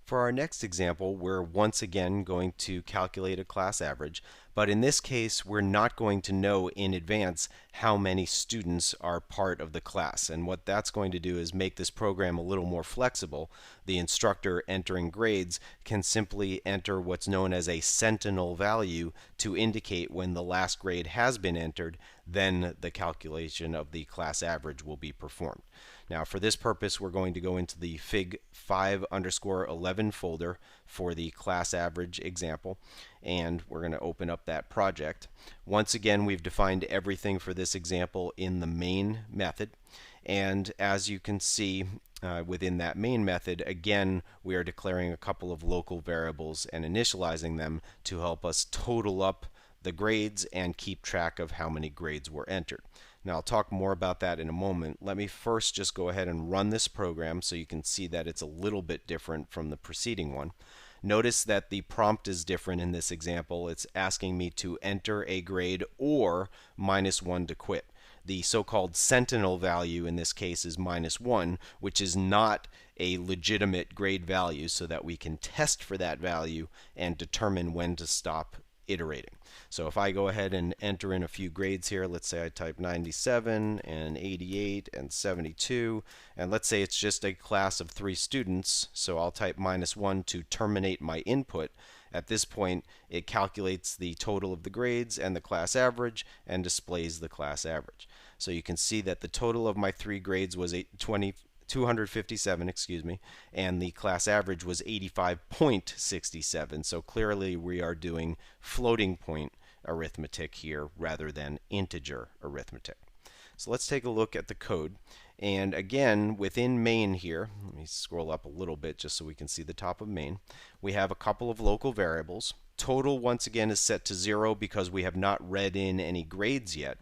For our next example, we're once again going to calculate a class average, but in this case, we're not going to know in advance how many students are part of the class. And what that's going to do is make this program a little more flexible. The instructor entering grades can simply enter what's known as a sentinel value to indicate when the last grade has been entered, then the calculation of the class average will be performed. Now, for this purpose, we're going to go into the Fig 5_11 folder for the class average example, and we're going to open up that project. Once again, we've defined everything for this example in the main method, and as you can see within that main method, again, we are declaring a couple of local variables and initializing them to help us total up the grades and keep track of how many grades were entered. Now, I'll talk more about that in a moment. Let me first just go ahead and run this program so you can see that it's a little bit different from the preceding one. Notice that the prompt is different in this example. It's asking me to enter a grade or -1 to quit. The so-called sentinel value in this case is -1, which is not a legitimate grade value, so that we can test for that value and determine when to stop iterating. So if I go ahead and enter in a few grades here, let's say I type 97 and 88 and 72, and let's say it's just a class of 3 students, so I'll type -1 to terminate my input. At this point, it calculates the total of the grades and the class average and displays the class average. So you can see that the total of my 3 grades was 257, excuse me, and the class average was 85.67. So clearly we are doing floating point arithmetic here rather than integer arithmetic. So let's take a look at the code. And again, within main here, let me scroll up a little bit just so we can see the top of main, we have a couple of local variables. Total, once again, is set to 0 because we have not read in any grades yet.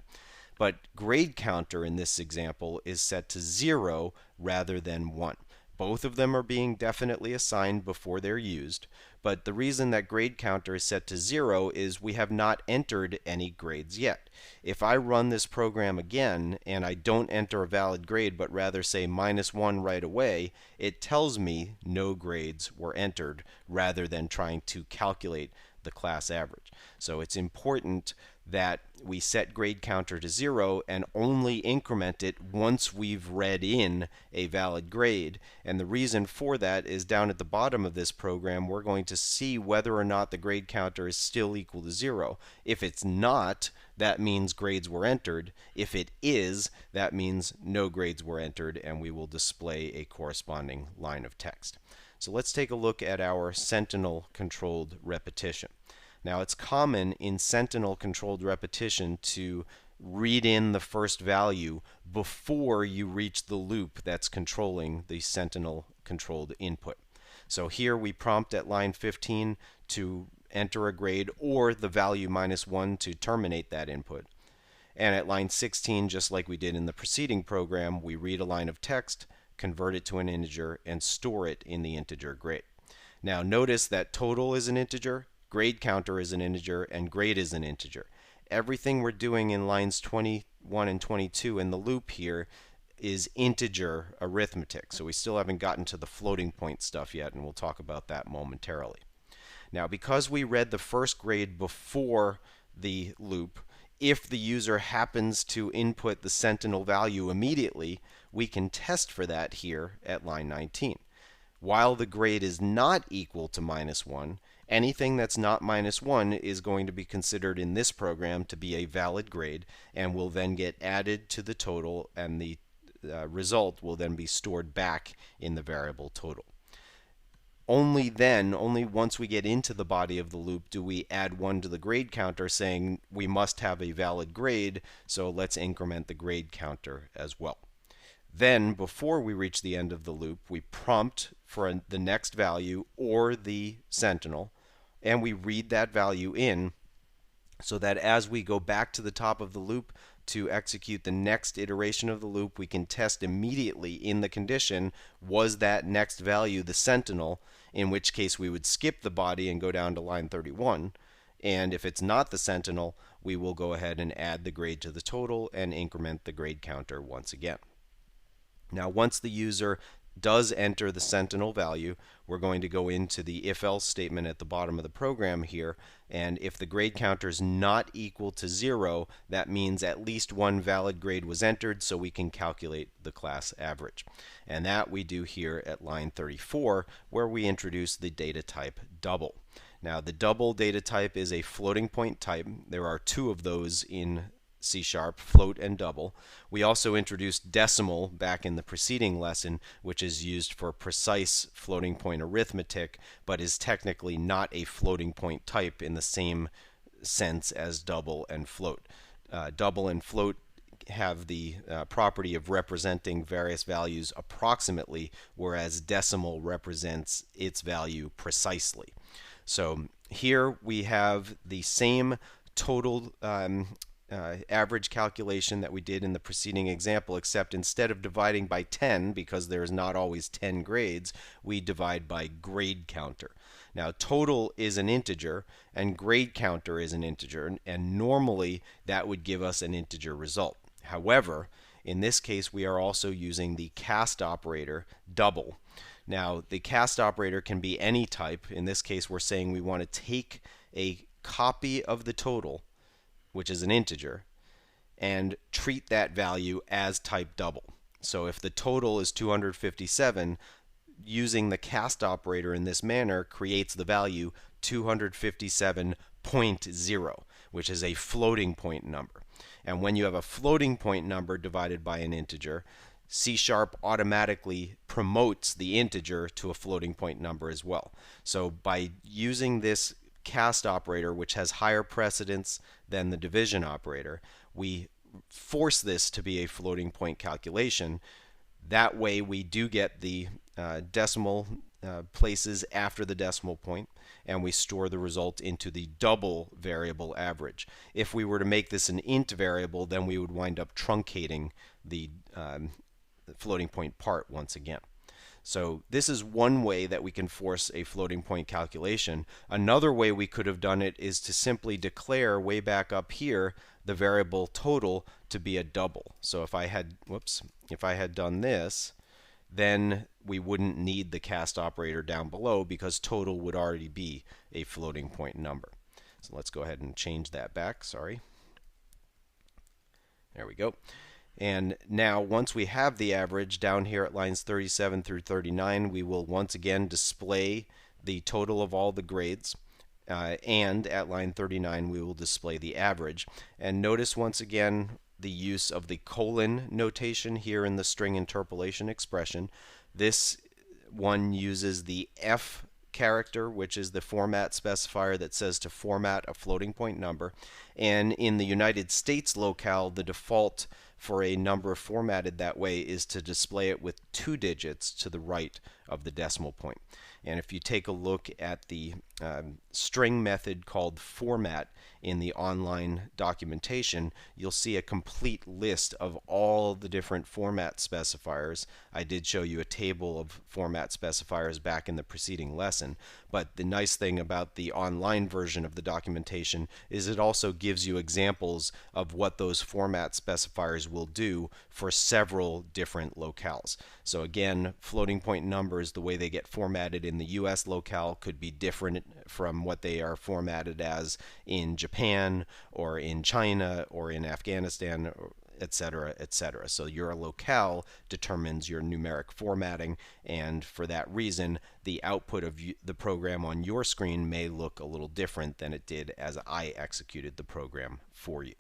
But grade counter in this example is set to 0 rather than 1. Both of them are being definitely assigned before they're used, but the reason that grade counter is set to 0 is we have not entered any grades yet. If I run this program again and I don't enter a valid grade but rather say -1 right away, it tells me no grades were entered rather than trying to calculate the class average. So it's important that we set grade counter to 0 and only increment it once we've read in a valid grade. And the reason for that is down at the bottom of this program, we're going to see whether or not the grade counter is still equal to 0. If it's not, that means grades were entered. If it is, that means no grades were entered, and we will display a corresponding line of text. So let's take a look at our Sentinel controlled repetition. Now, it's common in Sentinel controlled repetition to read in the first value before you reach the loop that's controlling the Sentinel controlled input. So here we prompt at line 15 to enter a grade or the value -1 to terminate that input. And at line 16, just like we did in the preceding program, we read a line of text, convert it to an integer, and store it in the integer grade. Now notice that total is an integer, grade counter is an integer, and grade is an integer. Everything we're doing in lines 21 and 22 in the loop here is integer arithmetic. So we still haven't gotten to the floating point stuff yet, and we'll talk about that momentarily. Now, because we read the first grade before the loop, if the user happens to input the Sentinel value immediately, we can test for that here at line 19. While the grade is not equal to -1, anything that's not -1 is going to be considered in this program to be a valid grade and will then get added to the total, and the result will then be stored back in the variable total. Only then, only once we get into the body of the loop, do we add 1 to the grade counter, saying we must have a valid grade, so let's increment the grade counter as well. Then, before we reach the end of the loop, we prompt for the next value or the sentinel, and we read that value in so that as we go back to the top of the loop to execute the next iteration of the loop, we can test immediately in the condition, was that next value the sentinel, in which case we would skip the body and go down to line 31. And if it's not the sentinel, we will go ahead and add the grade to the total and increment the grade counter once again. Now, once the user does enter the sentinel value, we're going to go into the if-else statement at the bottom of the program here, and if the grade counter is not equal to 0, that means at least one valid grade was entered, so we can calculate the class average. And that we do here at line 34, where we introduce the data type double. Now, the double data type is a floating point type. There are two of those in C#, float and double. We also introduced decimal back in the preceding lesson, which is used for precise floating point arithmetic, but is technically not a floating point type in the same sense as double and float. Double and float have the property of representing various values approximately, whereas decimal represents its value precisely. So here we have the same total average calculation that we did in the preceding example, except instead of dividing by 10, because there's not always 10 grades, we divide by grade counter. Now, total is an integer, and grade counter is an integer, and normally that would give us an integer result. However, in this case, we are also using the cast operator double. Now, the cast operator can be any type. In this case, we're saying we want to take a copy of the total, which is an integer, and treat that value as type double. So if the total is 257, using the cast operator in this manner creates the value 257.0, which is a floating point number. And when you have a floating point number divided by an integer, C# automatically promotes the integer to a floating point number as well. So by using this cast operator, which has higher precedence than the division operator, we force this to be a floating point calculation. That way we do get the decimal places after the decimal point, and we store the result into the double variable average. If we were to make this an int variable, then we would wind up truncating the floating point part once again. So this is one way that we can force a floating point calculation. Another way we could have done it is to simply declare way back up here the variable total to be a double. So if I had done this, then we wouldn't need the cast operator down below because total would already be a floating point number. So let's go ahead and change that back. Sorry. There we go. And now once we have the average down here at lines 37 through 39, we will once again display the total of all the grades. And at line 39, we will display the average. And notice once again the use of the colon notation here in the string interpolation expression. This one uses the F character, which is the format specifier that says to format a floating point number. And in the United States locale, the default for a number formatted that way is to display it with 2 digits to the right of the decimal point. And if you take a look at the string method called format in the online documentation, you'll see a complete list of all the different format specifiers. I did show you a table of format specifiers back in the preceding lesson, but the nice thing about the online version of the documentation is it also gives you examples of what those format specifiers will do for several different locales. So again, floating point numbers, the way they get formatted in the US locale could be different from what they are formatted as in Japan or in China or in Afghanistan, etc., etc. So your locale determines your numeric formatting, and for that reason, the output of the program on your screen may look a little different than it did as I executed the program for you.